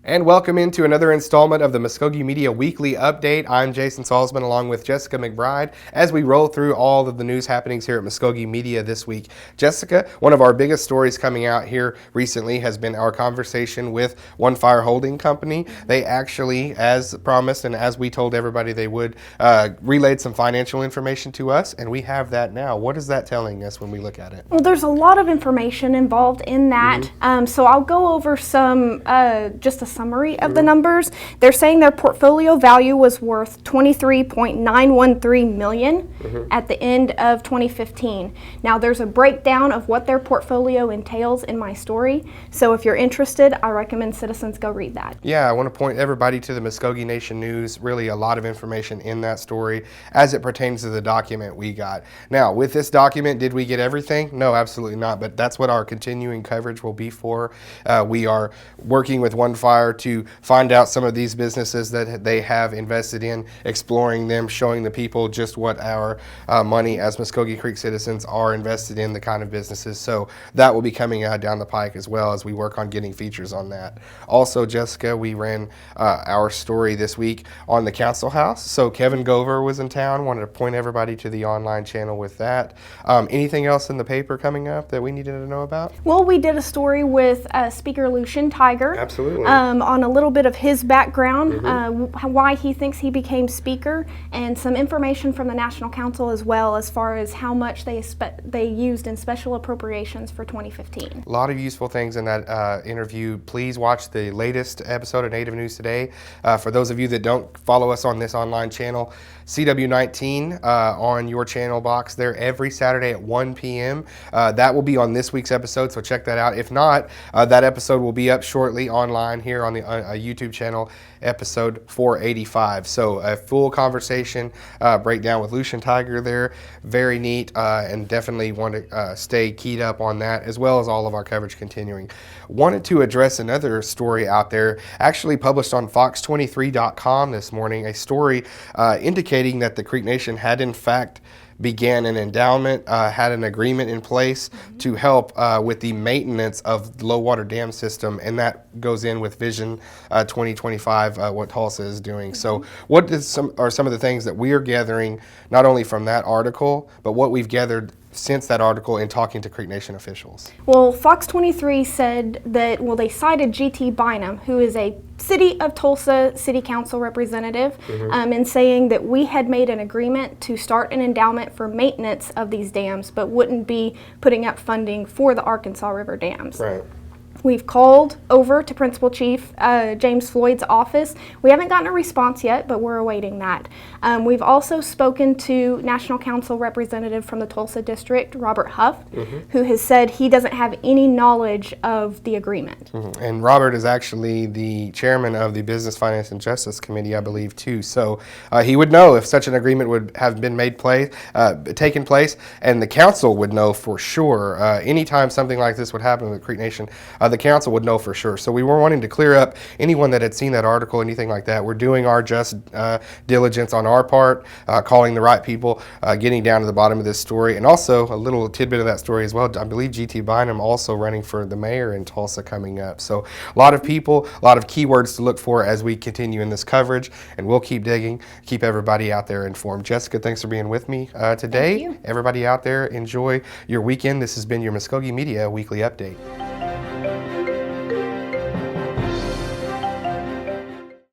And welcome into another installment of the Mvskoke Media Weekly Update. I'm Jason Salzman along with Jessica McBride as we roll through all of the news happenings here at Mvskoke Media this week. Jessica, one of our biggest stories coming out here recently has been our conversation with OneFire Holding Company. They actually, as promised and as we told everybody they would, relayed some financial information to us, and we have that now. What is that telling us when we look at it? Well, there's a lot of information involved in that, so I'll go over some, just a summary of the numbers. They're saying their portfolio value was worth $23.913 million at the end of 2015. Now there's a breakdown of what their portfolio entails in my story, so if you're interested, I recommend citizens go read that. Yeah, I want to point everybody to the Muscogee Nation News. Really a lot of information in that story as it pertains to the document we got. Now, with this document, did we get everything? No, absolutely not, but that's what our continuing coverage will be for. We are working with OneFire to find out some of these businesses that they have invested in, exploring them, showing the people just what our money as Muscogee Creek citizens are invested in, the kind of businesses. So that will be coming down the pike as well as we work on getting features on that. Also, Jessica, we ran our story this week on the council house. So Kevin Gover was in town. Wanted to point everybody to the online channel with that. Anything else in the paper coming up that we needed to know about? Well, we did a story with Speaker Vision Tulsa. Absolutely. On a little bit of his background, why he thinks he became speaker, and some information from the National Council as well as far as how much they used in special appropriations for 2015. A lot of useful things in that interview. Please watch the latest episode of Native News Today. For those of you that don't follow us on this online channel, CW19 on your channel box there every Saturday at 1 p.m. That will be on this week's episode, so check that out. If not, that episode will be up shortly online here on the YouTube channel, episode 485. So a full conversation breakdown with Lucian Tiger there. Very neat, and definitely want to stay keyed up on that, as well as all of our coverage continuing. Wanted to address another story out there, actually published on fox23.com this morning, a story indicating that the Creek Nation had in fact began an endowment, had an agreement in place to help with the maintenance of the low water dam system, and that goes in with Vision 2025, what Tulsa is doing. So what are some of the things that we are gathering, not only from that article, but what we've gathered since that article in talking to Creek Nation officials? Well, Fox 23 said that, they cited G.T. Bynum, who is a City of Tulsa City Council representative, in saying that we had made an agreement to start an endowment for maintenance of these dams, but wouldn't be putting up funding for the Arkansas River dams. Right. We've called over to Principal Chief James Floyd's office. We haven't gotten a response yet, but we're awaiting that. We've also spoken to National Council representative from the Tulsa District, Robert Huff, who has said he doesn't have any knowledge of the agreement. And Robert is actually the chairman of the Business, Finance, and Justice Committee, I believe, too. So he would know if such an agreement would have been taken place, and the council would know for sure. Anytime something like this would happen with Creek Nation, the council would know for sure. So we were wanting to clear up anyone that had seen that article, anything like that. We're doing our just diligence on our part, calling the right people, getting down to the bottom of this story. And also a little tidbit of that story as well. I believe G.T. Bynum also running for the mayor in Tulsa coming up. So a lot of people, a lot of keywords to look for as we continue in this coverage, and we'll keep digging, keep everybody out there informed. Jessica, thanks for being with me today. Thank you. Everybody out there, enjoy your weekend. This has been your Mvskoke Media Weekly Update.